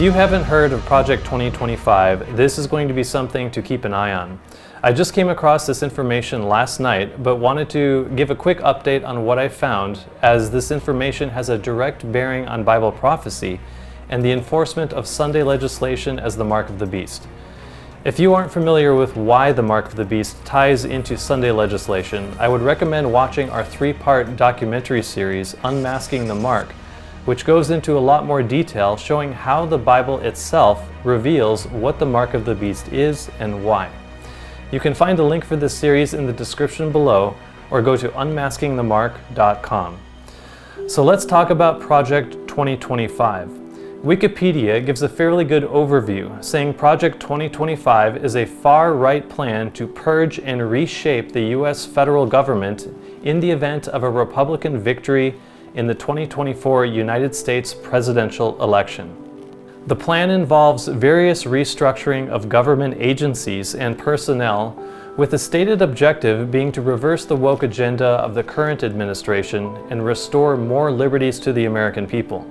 you haven't heard of Project 2025, this is going to be something to keep an eye on. I just came across this information last night, but wanted to give a quick update on what I found, as this information has a direct bearing on Bible prophecy and the enforcement of Sunday legislation as the mark of the beast. If you aren't familiar with why the mark of the beast ties into Sunday legislation, I would recommend watching our 3-part documentary series, Unmasking the Mark, which goes into a lot more detail showing how the Bible itself reveals what the mark of the beast is and why. You can find a link for this series in the description below, or go to unmaskingthemark.com. So let's talk about Project 2025. Wikipedia gives a fairly good overview, saying Project 2025 is a far-right plan to purge and reshape the U.S. federal government in the event of a Republican victory in the 2024 United States presidential election. The plan involves various restructuring of government agencies and personnel, with the stated objective being to reverse the woke agenda of the current administration and restore more liberties to the American people.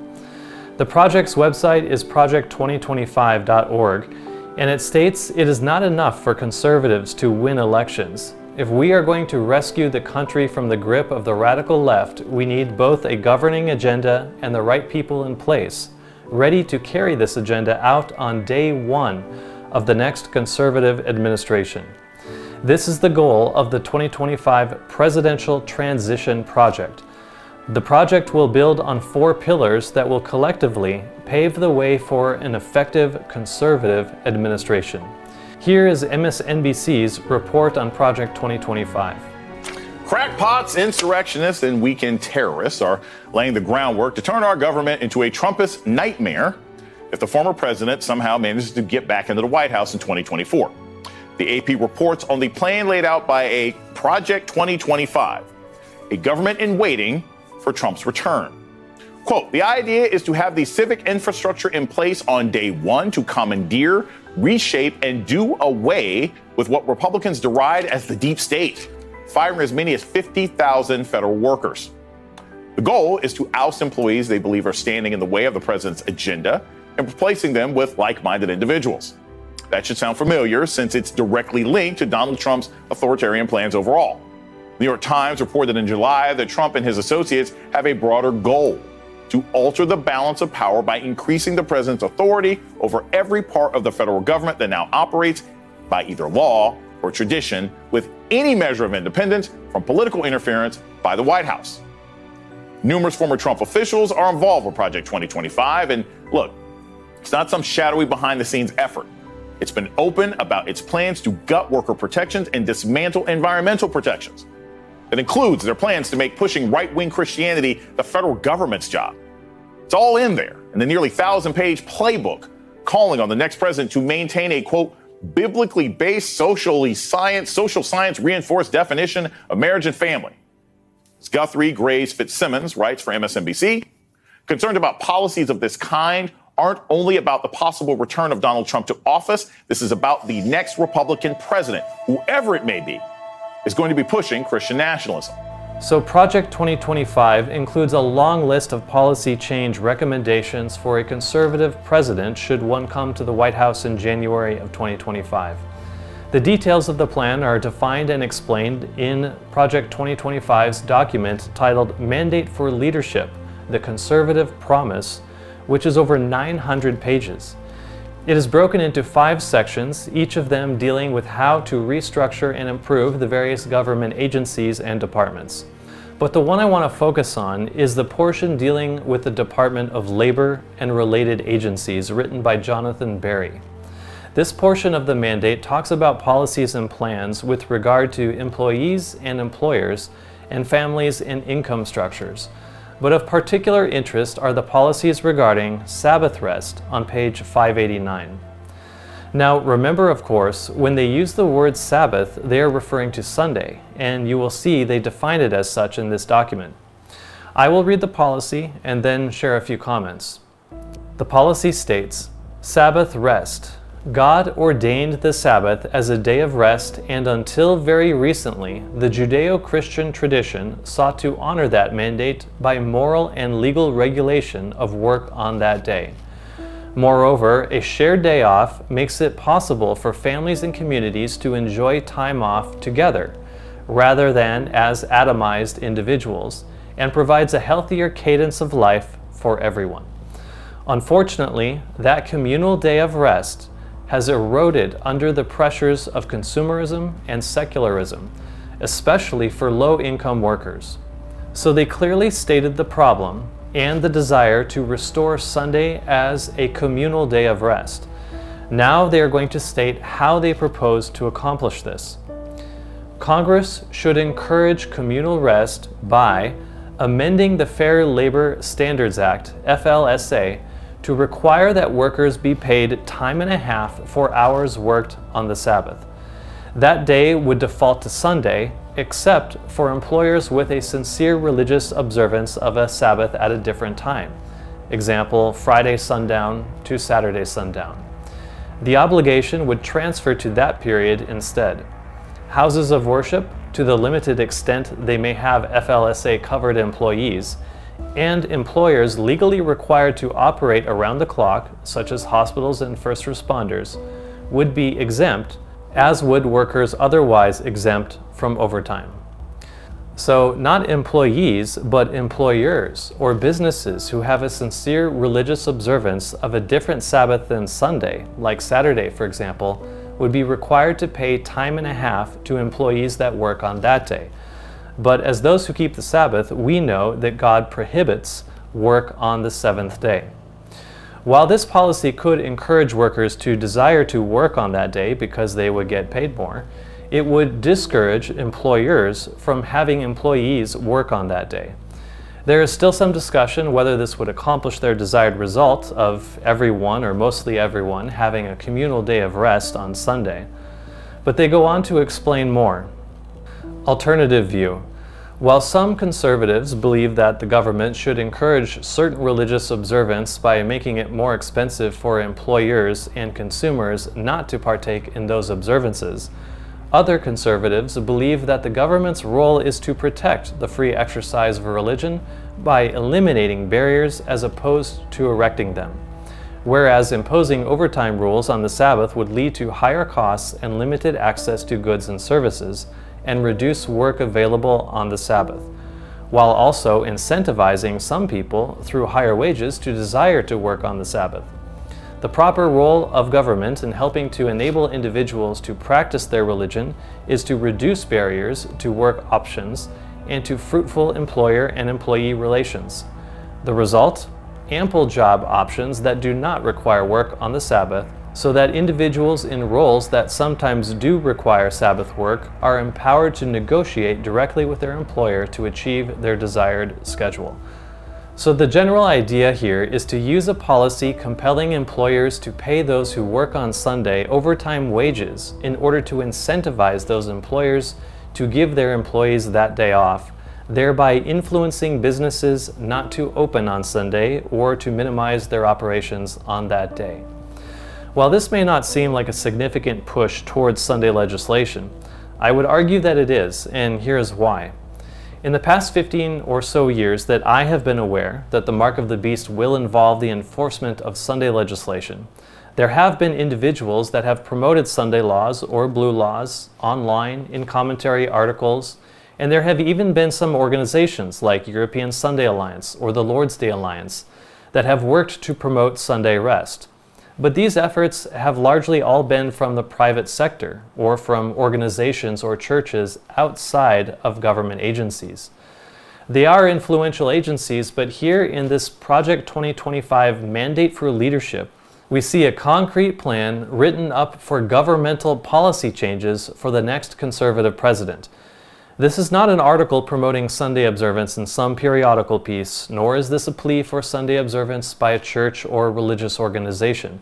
The project's website is project2025.org, and it states it is not enough for conservatives to win elections. If we are going to rescue the country from the grip of the radical left, we need both a governing agenda and the right people in place, ready to carry this agenda out on day one of the next conservative administration. This is the goal of the 2025 Presidential Transition Project. The project will build on 4 pillars that will collectively pave the way for an effective conservative administration. Here is MSNBC's report on Project 2025. Crackpots, insurrectionists, and weekend terrorists are laying the groundwork to turn our government into a Trumpist nightmare if the former president somehow manages to get back into the White House in 2024. The AP reports on the plan laid out by a Project 2025, a government in waiting for Trump's return. Quote, the idea is to have the civic infrastructure in place on day one to commandeer, reshape, and do away with what Republicans deride as the deep state, firing as many as 50,000 federal workers. The goal is to oust employees they believe are standing in the way of the president's agenda and replacing them with like-minded individuals. That should sound familiar since it's directly linked to Donald Trump's authoritarian plans overall. The New York Times reported in July that Trump and his associates have a broader goal: to alter the balance of power by increasing the president's authority over every part of the federal government that now operates by either law or tradition, with any measure of independence from political interference by the White House. Numerous former Trump officials are involved with Project 2025, and look, it's not some shadowy behind-the-scenes effort. It's been open about its plans to gut worker protections and dismantle environmental protections. It includes their plans to make pushing right-wing Christianity the federal government's job. It's all in there in the nearly 1,000-page playbook calling on the next president to maintain a, quote, biblically based social science reinforced definition of marriage and family. As Guthrie Graves Fitzsimmons writes for MSNBC, concerns about policies of this kind aren't only about the possible return of Donald Trump to office. This is about the next Republican president, whoever it may be, is going to be pushing Christian nationalism. So Project 2025 includes a long list of policy change recommendations for a conservative president should one come to the White House in January of 2025. The details of the plan are defined and explained in Project 2025's document titled Mandate for Leadership, the Conservative Promise, which is over 900 pages. It is broken into 5 sections, each of them dealing with how to restructure and improve the various government agencies and departments. But the one I want to focus on is the portion dealing with the Department of Labor and Related Agencies, written by Jonathan Berry. This portion of the mandate talks about policies and plans with regard to employees and employers and families and income structures. But of particular interest are the policies regarding Sabbath rest on page 589. Now remember, of course, when they use the word Sabbath, they are referring to Sunday, and you will see they define it as such in this document. I will read the policy and then share a few comments. The policy states, Sabbath rest. God ordained the Sabbath as a day of rest, and until very recently, the Judeo-Christian tradition sought to honor that mandate by moral and legal regulation of work on that day. Moreover, a shared day off makes it possible for families and communities to enjoy time off together, rather than as atomized individuals, and provides a healthier cadence of life for everyone. Unfortunately, that communal day of rest has eroded under the pressures of consumerism and secularism, especially for low-income workers. So they clearly stated the problem and the desire to restore Sunday as a communal day of rest. Now they are going to state how they propose to accomplish this. Congress should encourage communal rest by amending the Fair Labor Standards Act, FLSA, to require that workers be paid time and a half for hours worked on the Sabbath. That day would default to Sunday, except for employers with a sincere religious observance of a Sabbath at a different time. Example, Friday sundown to Saturday sundown. The obligation would transfer to that period instead. Houses of worship, to the limited extent they may have FLSA-covered employees, and employers legally required to operate around the clock, such as hospitals and first responders, would be exempt, as would workers otherwise exempt from overtime. So not employees, but employers or businesses who have a sincere religious observance of a different Sabbath than Sunday, like Saturday for example, would be required to pay time and a half to employees that work on that day. But as those who keep the Sabbath, we know that God prohibits work on the seventh day. While this policy could encourage workers to desire to work on that day because they would get paid more, it would discourage employers from having employees work on that day. There is still some discussion whether this would accomplish their desired result of everyone or mostly everyone having a communal day of rest on Sunday. But they go on to explain more. Alternative view. While some conservatives believe that the government should encourage certain religious observance by making it more expensive for employers and consumers not to partake in those observances, other conservatives believe that the government's role is to protect the free exercise of religion by eliminating barriers as opposed to erecting them, whereas imposing overtime rules on the Sabbath would lead to higher costs and limited access to goods and services, and reduce work available on the Sabbath, while also incentivizing some people through higher wages to desire to work on the Sabbath. The proper role of government in helping to enable individuals to practice their religion is to reduce barriers to work options and to fruitful employer and employee relations. The result? Ample job options that do not require work on the Sabbath, so that individuals in roles that sometimes do require Sabbath work are empowered to negotiate directly with their employer to achieve their desired schedule. So the general idea here is to use a policy compelling employers to pay those who work on Sunday overtime wages in order to incentivize those employers to give their employees that day off, thereby influencing businesses not to open on Sunday or to minimize their operations on that day. While this may not seem like a significant push towards Sunday legislation, I would argue that it is, and here's why. In the past 15 or so years that I have been aware that the mark of the beast will involve the enforcement of Sunday legislation, there have been individuals that have promoted Sunday laws or blue laws online, in commentary articles, and there have even been some organizations like European Sunday Alliance or the Lord's Day Alliance that have worked to promote Sunday rest. But these efforts have largely all been from the private sector or from organizations or churches outside of government agencies. They are influential agencies, but here in this Project 2025 Mandate for Leadership, we see a concrete plan written up for governmental policy changes for the next conservative president. This is not an article promoting Sunday observance in some periodical piece, nor is this a plea for Sunday observance by a church or religious organization.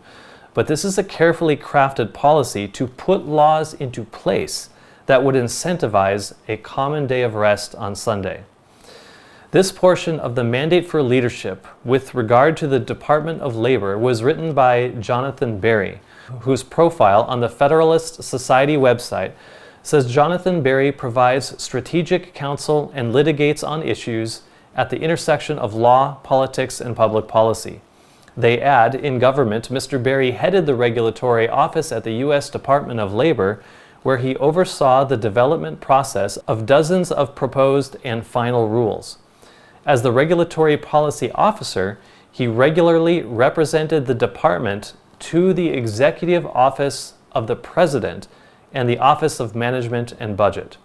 But this is a carefully crafted policy to put laws into place that would incentivize a common day of rest on Sunday. This portion of the Mandate for Leadership with regard to the Department of Labor was written by Jonathan Berry, whose profile on the Federalist Society website says Jonathan Berry provides strategic counsel and litigates on issues at the intersection of law, politics, and public policy. They add, in government, Mr. Berry headed the regulatory office at the U.S. Department of Labor, where he oversaw the development process of dozens of proposed and final rules. As the regulatory policy officer, he regularly represented the department to the Executive Office of the President and the Office of Management and Budget.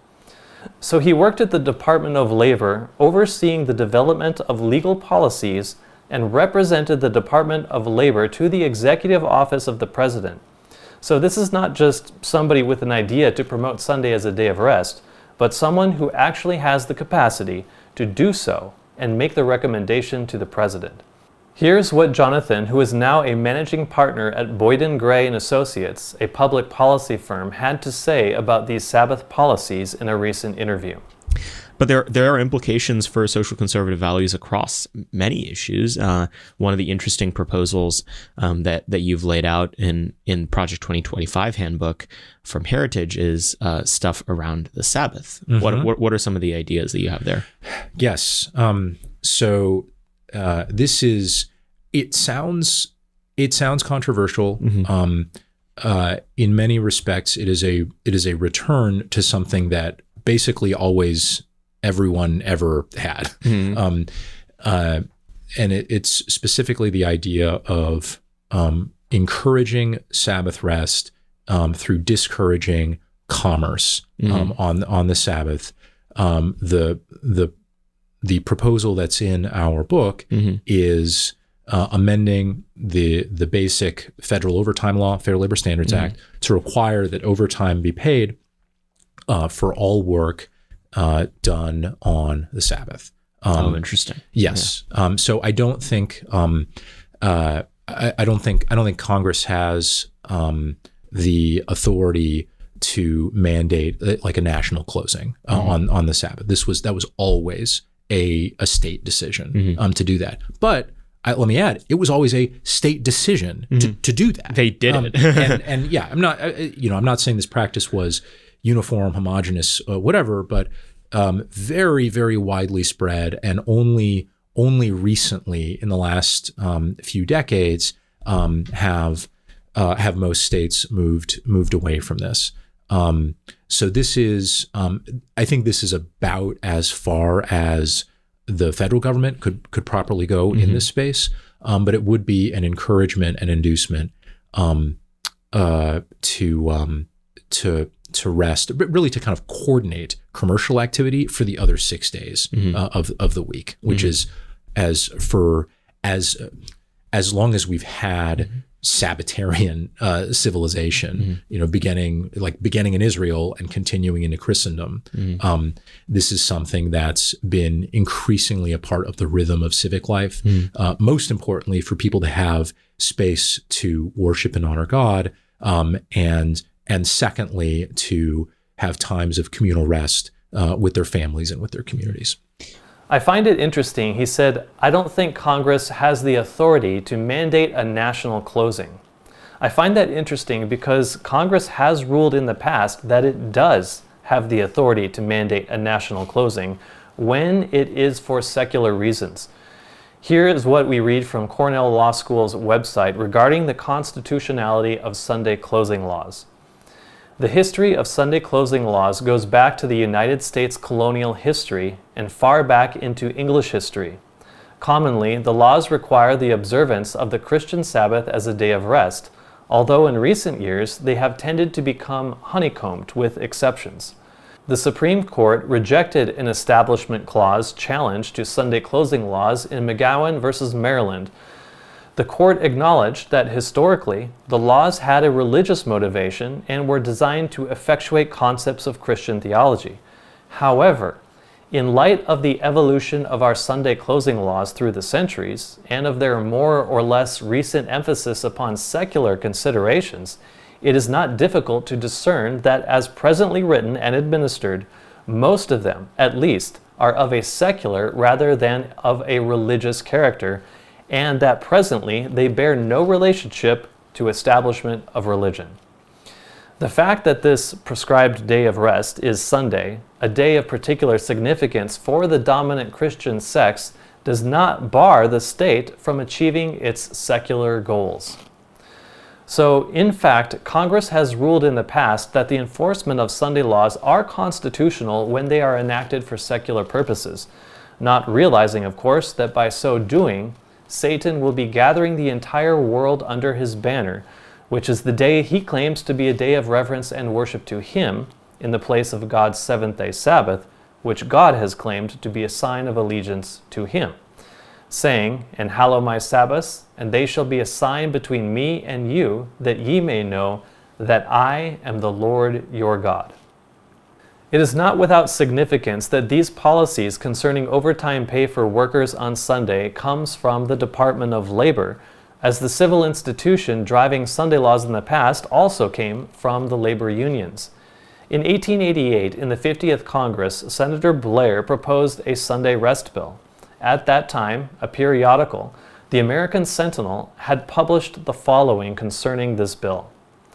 So he worked at the Department of Labor, overseeing the development of legal policies, and represented the Department of Labor to the Executive Office of the President. So this is not just somebody with an idea to promote Sunday as a day of rest, but someone who actually has the capacity to do so and make the recommendation to the President. Here's what Jonathan, who is now a managing partner at Boyden Gray & Associates, a public policy firm, had to say about these Sabbath policies in a recent interview. But there are implications for social conservative values across many issues. One of the interesting proposals that you've laid out in Project 2025 handbook from Heritage is stuff around the Sabbath. Mm-hmm. What are some of the ideas that you have there? Yes. This is. It sounds controversial. Mm-hmm. In many respects, it is a return to something that basically always everyone ever had. Mm-hmm. And it's specifically the idea of encouraging Sabbath rest through discouraging commerce on the Sabbath. The proposal that's in our book is amending the basic federal overtime law, Fair Labor Standards Act, to require that overtime be paid for all work done on the Sabbath. Interesting. Yes. Yeah. So I don't think I don't think Congress has the authority to mandate like a national closing on the Sabbath. That was always a state decision to do that. But let me add, it was always a state decision to do that. They did it. and yeah, I'm not saying this practice was uniform, homogeneous, whatever, but very, very widely spread, and only recently in the last few decades have most states moved away from this. So this is, I think this is about as far as the federal government could properly go in this space, but it would be an encouragement and inducement to rest, but really to kind of coordinate commercial activity for the other 6 days of the week, which is as long as we've had Sabbatarian civilization, beginning in Israel and continuing into Christendom. This is something that's been increasingly a part of the rhythm of civic life. Most importantly, for people to have space to worship and honor God, and secondly, to have times of communal rest with their families and with their communities. I find it interesting. He said, I don't think Congress has the authority to mandate a national closing. I find that interesting because Congress has ruled in the past that it does have the authority to mandate a national closing when it is for secular reasons. Here is what we read from Cornell Law School's website regarding the constitutionality of Sunday closing laws. The history of Sunday closing laws goes back to the United States colonial history and far back into English history. Commonly, the laws require the observance of the Christian Sabbath as a day of rest, although in recent years they have tended to become honeycombed with exceptions. The Supreme Court rejected an Establishment Clause challenge to Sunday closing laws in McGowan v. Maryland. The court acknowledged that historically, the laws had a religious motivation and were designed to effectuate concepts of Christian theology. However, in light of the evolution of our Sunday closing laws through the centuries, and of their more or less recent emphasis upon secular considerations, it is not difficult to discern that as presently written and administered, most of them, at least, are of a secular rather than of a religious character, and that presently they bear no relationship to establishment of religion. The fact that this prescribed day of rest is Sunday, a day of particular significance for the dominant Christian sects, does not bar the state from achieving its secular goals. So, in fact, Congress has ruled in the past that the enforcement of Sunday laws are constitutional when they are enacted for secular purposes, not realizing, of course, that by so doing, Satan will be gathering the entire world under his banner, which is the day he claims to be a day of reverence and worship to him, in the place of God's seventh-day Sabbath, which God has claimed to be a sign of allegiance to him, saying, "And hallow my Sabbaths, and they shall be a sign between me and you, that ye may know that I am the Lord your God." It is not without significance that these policies concerning overtime pay for workers on Sunday comes from the Department of Labor, as the civil institution driving Sunday laws in the past also came from the labor unions. In 1888, in the 50th Congress, Senator Blair proposed a Sunday rest bill. At that time, a periodical, the American Sentinel, had published the following concerning this bill.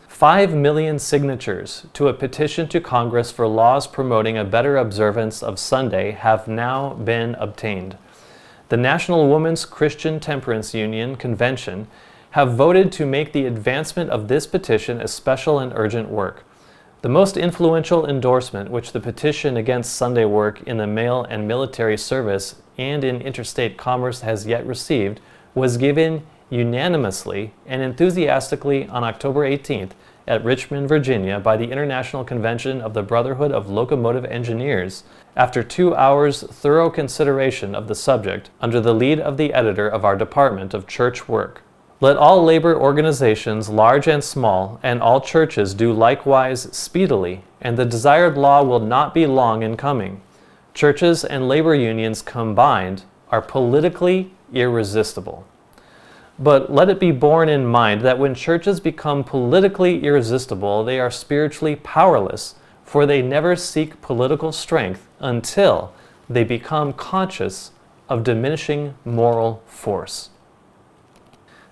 5 million signatures to a petition to Congress for laws promoting a better observance of Sunday have now been obtained. The National Women's Christian Temperance Union Convention have voted to make the advancement of this petition a special and urgent work. The most influential endorsement which the petition against Sunday work in the mail and military service and in interstate commerce has yet received was given unanimously and enthusiastically on October 18th at Richmond, Virginia by the International Convention of the Brotherhood of Locomotive Engineers after 2 hours' thorough consideration of the subject under the lead of the editor of our Department of Church Work. Let all labor organizations, large and small, and all churches do likewise speedily, and the desired law will not be long in coming. Churches and labor unions combined are politically irresistible. But let it be borne in mind that when churches become politically irresistible, they are spiritually powerless, for they never seek political strength until they become conscious of diminishing moral force.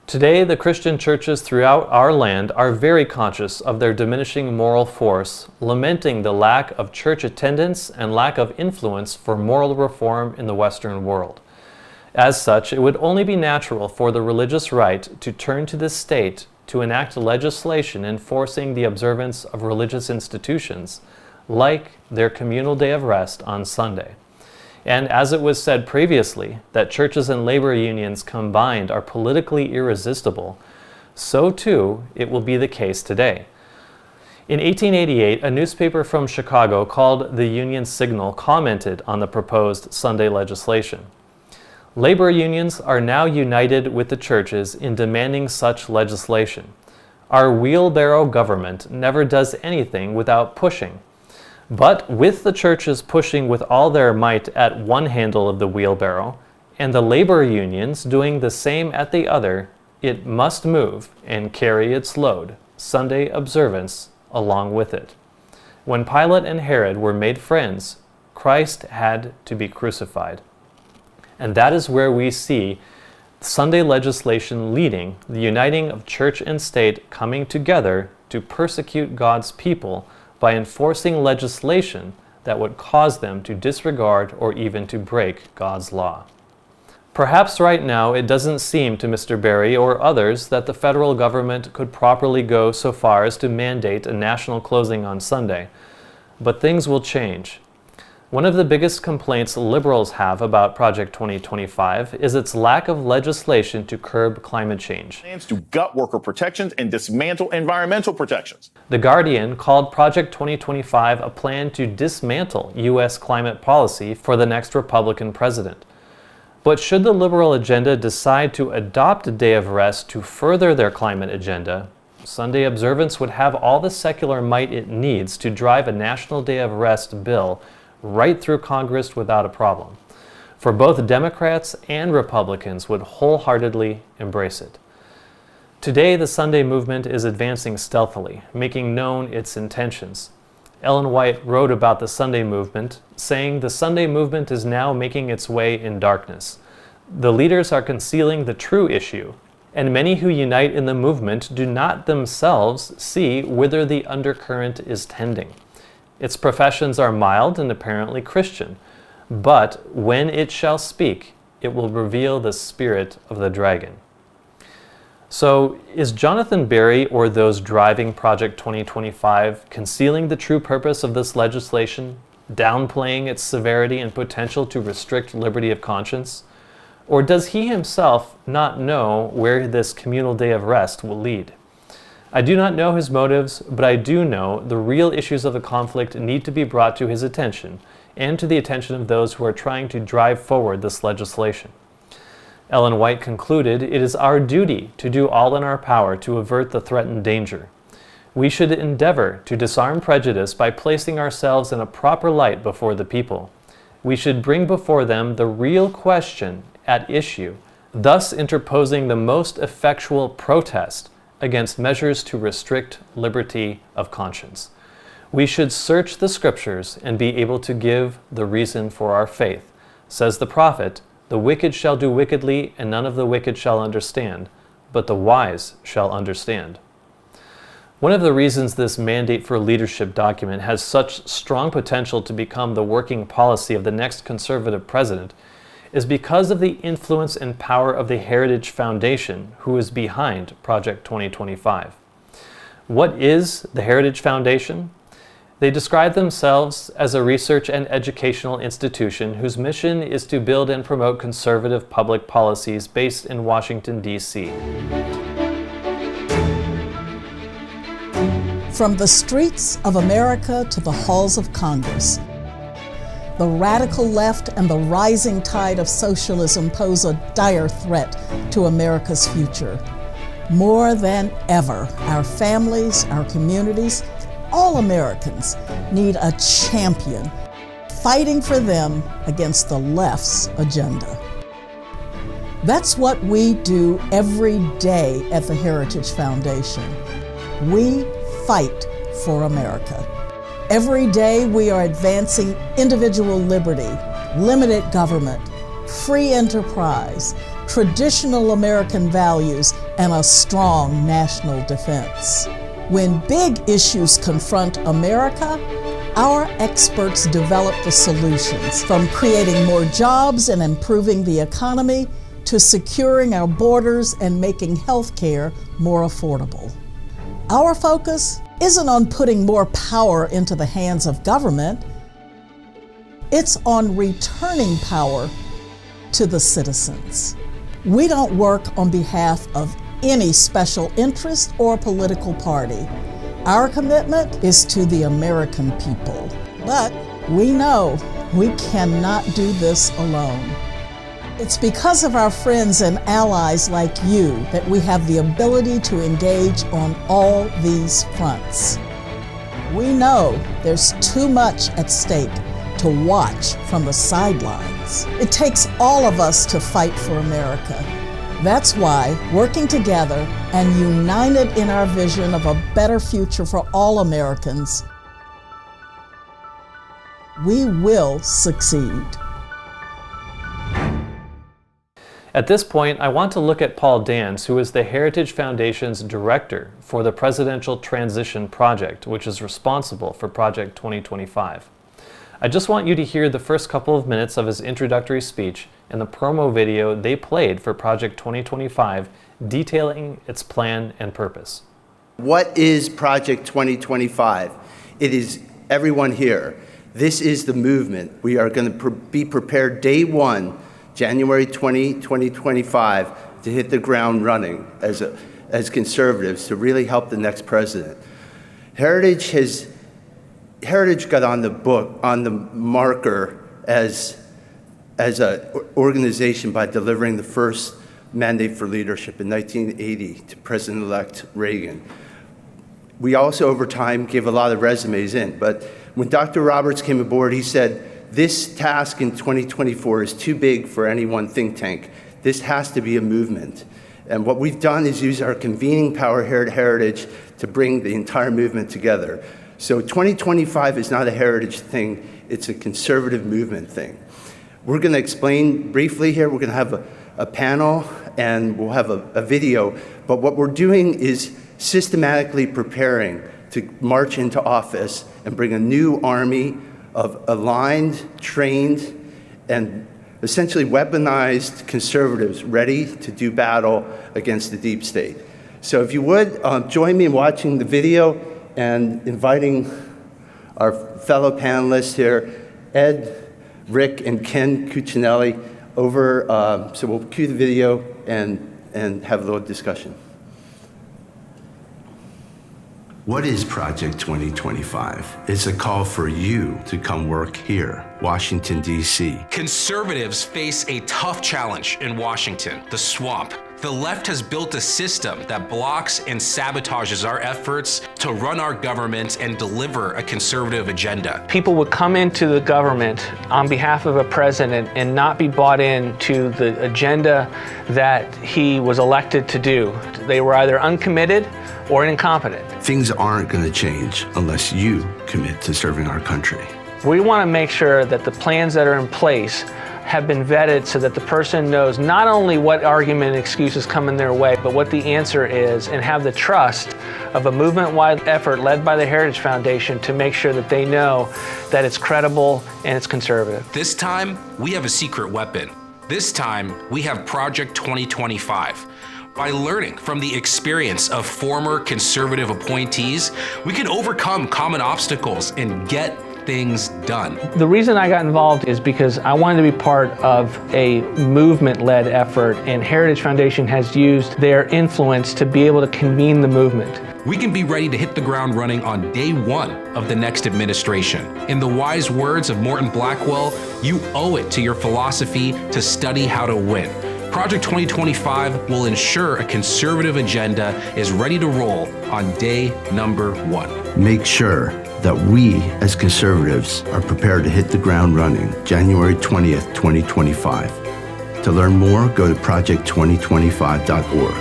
Today, the Christian churches throughout our land are very conscious of their diminishing moral force, lamenting the lack of church attendance and lack of influence for moral reform in the Western world. As such, it would only be natural for the religious right to turn to the state to enact legislation enforcing the observance of religious institutions, like their communal day of rest on Sunday. And as it was said previously, that churches and labor unions combined are politically irresistible, so too it will be the case today. In 1888, a newspaper from Chicago called the Union Signal commented on the proposed Sunday legislation. Labor unions are now united with the churches in demanding such legislation. Our wheelbarrow government never does anything without pushing. But with the churches pushing with all their might at one handle of the wheelbarrow, and the labor unions doing the same at the other, it must move and carry its load, Sunday observance, along with it. When Pilate and Herod were made friends, Christ had to be crucified. And that is where we see Sunday legislation leading, the uniting of church and state coming together to persecute God's people by enforcing legislation that would cause them to disregard or even to break God's law. Perhaps right now it doesn't seem to Mr. Berry or others that the federal government could properly go so far as to mandate a national closing on Sunday, but things will change. One of the biggest complaints liberals have about Project 2025 is its lack of legislation to curb climate change. Plans to gut worker protections and dismantle environmental protections. The Guardian called Project 2025 a plan to dismantle U.S. climate policy for the next Republican president. But should the liberal agenda decide to adopt a day of rest to further their climate agenda, Sunday observance would have all the secular might it needs to drive a National Day of Rest bill right through Congress without a problem. For both Democrats and Republicans would wholeheartedly embrace it. Today, the Sunday movement is advancing stealthily, making known its intentions. Ellen White wrote about the Sunday movement, saying, "The Sunday movement is now making its way in darkness. The leaders are concealing the true issue, and many who unite in the movement do not themselves see whither the undercurrent is tending. Its professions are mild and apparently Christian, but when it shall speak, it will reveal the spirit of the dragon. So, is Jonathan Berry or those driving Project 2025 concealing the true purpose of this legislation, downplaying its severity and potential to restrict liberty of conscience? Or does he himself not know where this communal day of rest will lead? I do not know his motives, but I do know the real issues of the conflict need to be brought to his attention and to the attention of those who are trying to drive forward this legislation. Ellen White concluded, "It is our duty to do all in our power to avert the threatened danger. We should endeavor to disarm prejudice by placing ourselves in a proper light before the people. We should bring before them the real question at issue, thus interposing the most effectual protest against measures to restrict liberty of conscience. We should search the scriptures and be able to give the reason for our faith. Says the prophet, 'The wicked shall do wickedly, and none of the wicked shall understand, but the wise shall understand.'" One of the reasons this Mandate for Leadership document has such strong potential to become the working policy of the next conservative president is because of the influence and power of the Heritage Foundation, who is behind Project 2025. What is the Heritage Foundation? They describe themselves as a research and educational institution whose mission is to build and promote conservative public policies based in Washington, D.C. From the streets of America to the halls of Congress, the radical left and the rising tide of socialism pose a dire threat to America's future. More than ever, our families, our communities, all Americans need a champion fighting for them against the left's agenda. That's what we do every day at the Heritage Foundation. We fight for America. Every day we are advancing individual liberty, limited government, free enterprise, traditional American values, and a strong national defense. When big issues confront America, our experts develop the solutions, from creating more jobs and improving the economy to securing our borders and making healthcare more affordable. Our focus isn't on putting more power into the hands of government. It's on returning power to the citizens. We don't work on behalf of any special interest or political party. Our commitment is to the American people. But we know we cannot do this alone. It's because of our friends and allies like you that we have the ability to engage on all these fronts. We know there's too much at stake to watch from the sidelines. It takes all of us to fight for America. That's why, working together and united in our vision of a better future for all Americans, we will succeed. At this point, I want to look at Paul Dance, who is the Heritage Foundation's director for the Presidential Transition Project, which is responsible for Project 2025. I just want you to hear the first couple of minutes of his introductory speech and the promo video they played for Project 2025, detailing its plan and purpose. What is Project 2025? It is everyone here. This is the movement. We are going to be prepared day one, January 20, 2025, to hit the ground running as conservatives to really help the next president. Heritage got on the marker as an organization by delivering the first Mandate for Leadership in 1980 to President-elect Reagan. We also, over time, gave a lot of resumes in, but when Dr. Roberts came aboard, he said, this task in 2024 is too big for any one think tank. This has to be a movement. And what we've done is use our convening power here at Heritage to bring the entire movement together. So 2025 is not a Heritage thing, it's a conservative movement thing. We're going to explain briefly here. We're going to have a panel and we'll have a video. But what we're doing is systematically preparing to march into office and bring a new army of aligned, trained, and essentially weaponized conservatives ready to do battle against the deep state. So if you would, join me in watching the video and inviting our fellow panelists here, Ed, Rick, and Ken Cuccinelli, over. So we'll cue the video and have a little discussion. What is Project 2025? It's a call for you to come work here, Washington, D.C. Conservatives face a tough challenge in Washington, the swamp. The left has built a system that blocks and sabotages our efforts to run our government and deliver a conservative agenda. People would come into the government on behalf of a president and not be bought into the agenda that he was elected to do. They were either uncommitted or incompetent. Things aren't going to change unless you commit to serving our country. We want to make sure that the plans that are in place have been vetted so that the person knows not only what argument and excuses come in their way, but what the answer is, and have the trust of a movement-wide effort led by the Heritage Foundation to make sure that they know that it's credible and it's conservative. This time, we have a secret weapon. This time, we have Project 2025. By learning from the experience of former conservative appointees, we can overcome common obstacles and get things done. The reason I got involved is because I wanted to be part of a movement-led effort, and Heritage Foundation has used their influence to be able to convene the movement. We can be ready to hit the ground running on day one of the next administration. In the wise words of Morton Blackwell, you owe it to your philosophy to study how to win. Project 2025 will ensure a conservative agenda is ready to roll on day number one. Make sure that we, as conservatives, are prepared to hit the ground running January 20th, 2025. To learn more, go to project2025.org.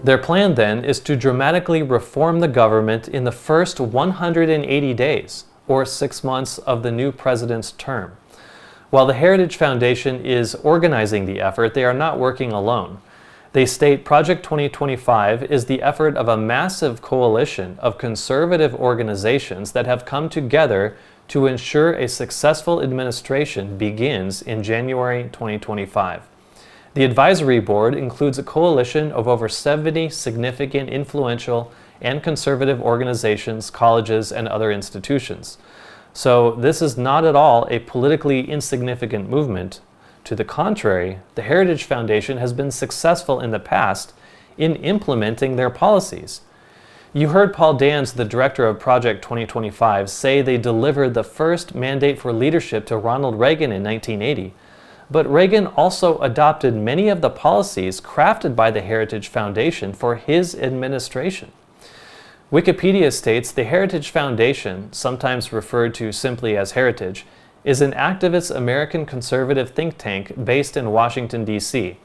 Their plan then is to dramatically reform the government in the first 180 days, or 6 months of the new president's term. While the Heritage Foundation is organizing the effort, they are not working alone. They state Project 2025 is the effort of a massive coalition of conservative organizations that have come together to ensure a successful administration begins in January 2025. The advisory board includes a coalition of over 70 significant, influential, and conservative organizations, colleges, and other institutions. So this is not at all a politically insignificant movement. To the contrary, the Heritage Foundation has been successful in the past in implementing their policies. You heard Paul Dans, the director of Project 2025, say they delivered the first mandate for leadership to Ronald Reagan in 1980. But Reagan also adopted many of the policies crafted by the Heritage Foundation for his administration. Wikipedia states the Heritage Foundation, sometimes referred to simply as Heritage, is an activist American conservative think tank based in Washington, D.C.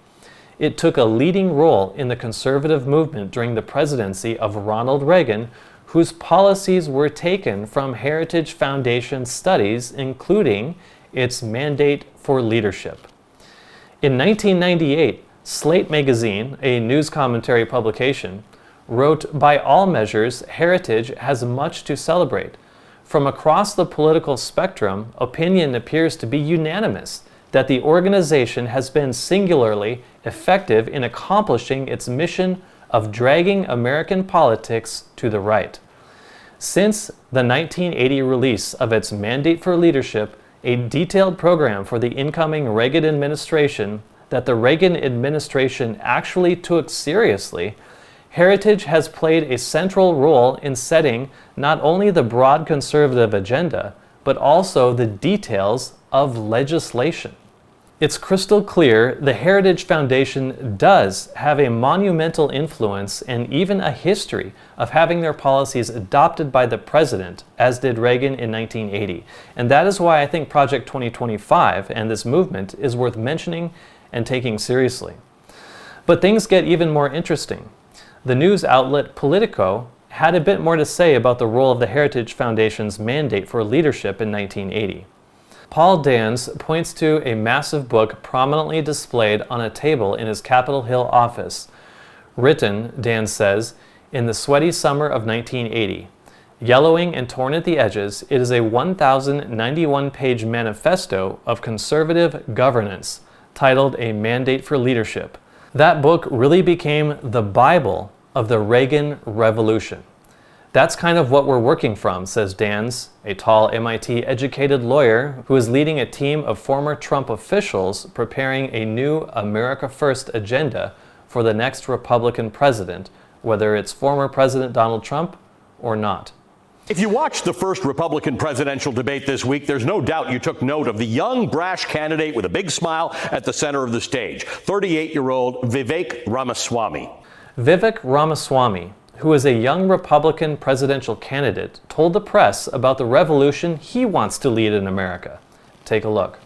It took a leading role in the conservative movement during the presidency of Ronald Reagan, whose policies were taken from Heritage Foundation studies, including its mandate for leadership. In 1998, Slate magazine, a news commentary publication, wrote, "By all measures, Heritage has much to celebrate. From across the political spectrum, opinion appears to be unanimous that the organization has been singularly effective in accomplishing its mission of dragging American politics to the right. Since the 1980 release of its Mandate for Leadership, a detailed program for the incoming Reagan administration that the Reagan administration actually took seriously, Heritage has played a central role in setting not only the broad conservative agenda, but also the details of legislation." It's crystal clear the Heritage Foundation does have a monumental influence and even a history of having their policies adopted by the president, as did Reagan in 1980. And that is why I think Project 2025 and this movement is worth mentioning and taking seriously. But things get even more interesting. The news outlet Politico had a bit more to say about the role of the Heritage Foundation's mandate for leadership in 1980. Paul Dans points to a massive book prominently displayed on a table in his Capitol Hill office. Written, Dans says, in the sweaty summer of 1980. Yellowing and torn at the edges, it is a 1,091-page manifesto of conservative governance titled A Mandate for Leadership. That book really became the Bible of the Reagan Revolution. That's kind of what we're working from, says Dans, a tall MIT-educated lawyer who is leading a team of former Trump officials preparing a new America First agenda for the next Republican president, whether it's former President Donald Trump or not. If you watched the first Republican presidential debate this week, there's no doubt you took note of the young, brash candidate with a big smile at the center of the stage, 38-year-old Vivek Ramaswamy. Vivek Ramaswamy, who is a young Republican presidential candidate, told the press about the revolution he wants to lead in America. Take a look.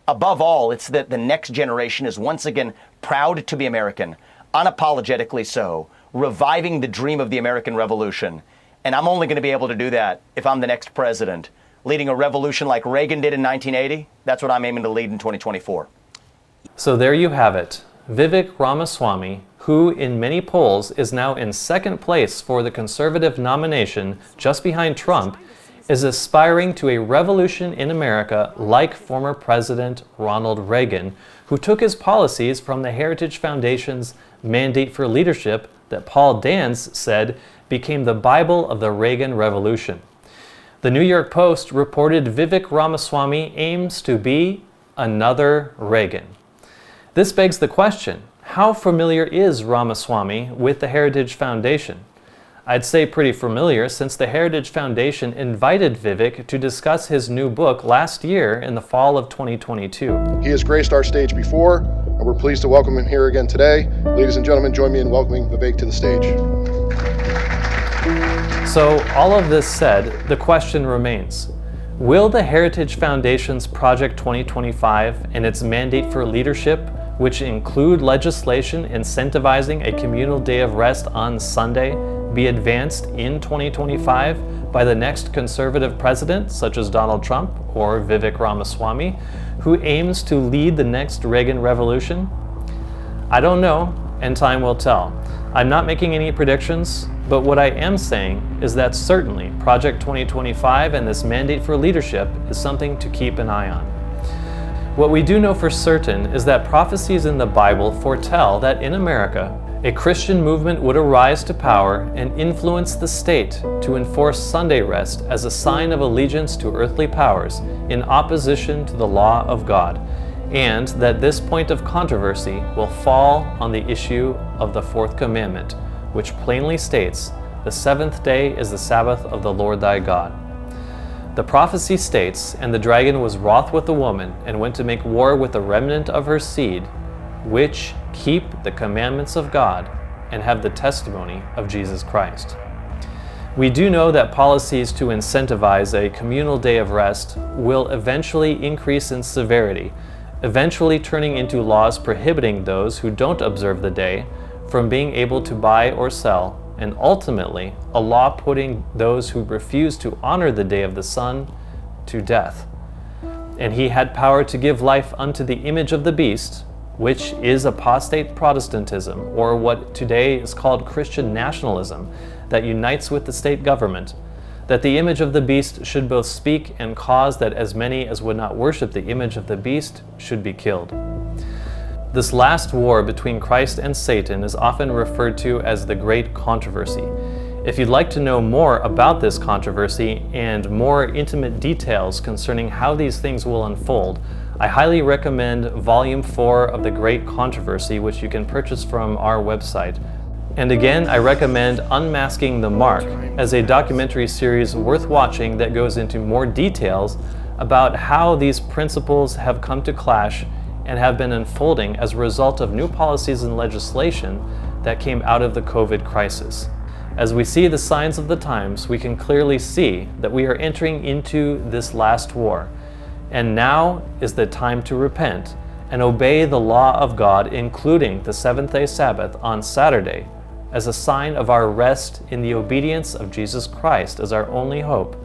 Above all, it's that the next generation is once again proud to be American, unapologetically so, reviving the dream of the American Revolution. And I'm only going to be able to do that if I'm the next president. Leading a revolution like Reagan did in 1980, that's what I'm aiming to lead in 2024. So there you have it. Vivek Ramaswamy, who in many polls is now in second place for the conservative nomination just behind Trump, is aspiring to a revolution in America like former President Ronald Reagan, who took his policies from the Heritage Foundation's Mandate for Leadership that Paul Dans said became the Bible of the Reagan Revolution. The New York Post reported Vivek Ramaswamy aims to be another Reagan. This begs the question, how familiar is Ramaswamy with the Heritage Foundation? I'd say pretty familiar, since the Heritage Foundation invited Vivek to discuss his new book last year in the fall of 2022. He has graced our stage before, and we're pleased to welcome him here again today. Ladies and gentlemen, join me in welcoming Vivek to the stage. So, all of this said, the question remains, will the Heritage Foundation's Project 2025 and its Mandate for Leadership, which include legislation incentivizing a communal day of rest on Sunday, be advanced in 2025 by the next conservative president, such as Donald Trump or Vivek Ramaswamy, who aims to lead the next Reagan Revolution? I don't know, and time will tell. I'm not making any predictions, but what I am saying is that certainly Project 2025 and this Mandate for Leadership is something to keep an eye on. What we do know for certain is that prophecies in the Bible foretell that in America, a Christian movement would arise to power and influence the state to enforce Sunday rest as a sign of allegiance to earthly powers in opposition to the law of God, and that this point of controversy will fall on the issue of the fourth commandment, which plainly states, "The seventh day is the Sabbath of the Lord thy God." The prophecy states, "And the dragon was wroth with the woman, and went to make war with the remnant of her seed, which keep the commandments of God, and have the testimony of Jesus Christ." We do know that policies to incentivize a communal day of rest will eventually increase in severity, eventually turning into laws prohibiting those who don't observe the day from being able to buy or sell, and ultimately a law putting those who refuse to honor the day of the sun to death. And he had power to give life unto the image of the beast, which is apostate Protestantism, or what today is called Christian nationalism, that unites with the state government, that the image of the beast should both speak and cause that as many as would not worship the image of the beast should be killed. This last war between Christ and Satan is often referred to as the Great Controversy. If you'd like to know more about this controversy and more intimate details concerning how these things will unfold, I highly recommend Volume 4 of The Great Controversy, which you can purchase from our website. And again, I recommend Unmasking the Mark as a documentary series worth watching that goes into more details about how these principles have come to clash and have been unfolding as a result of new policies and legislation that came out of the COVID crisis. As we see the signs of the times, we can clearly see that we are entering into this last war. And now is the time to repent and obey the law of God, including the seventh-day Sabbath on Saturday, as a sign of our rest in the obedience of Jesus Christ as our only hope,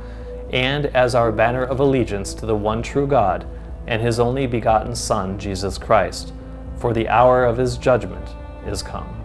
and as our banner of allegiance to the one true God and his only begotten Son, Jesus Christ, for the hour of his judgment is come.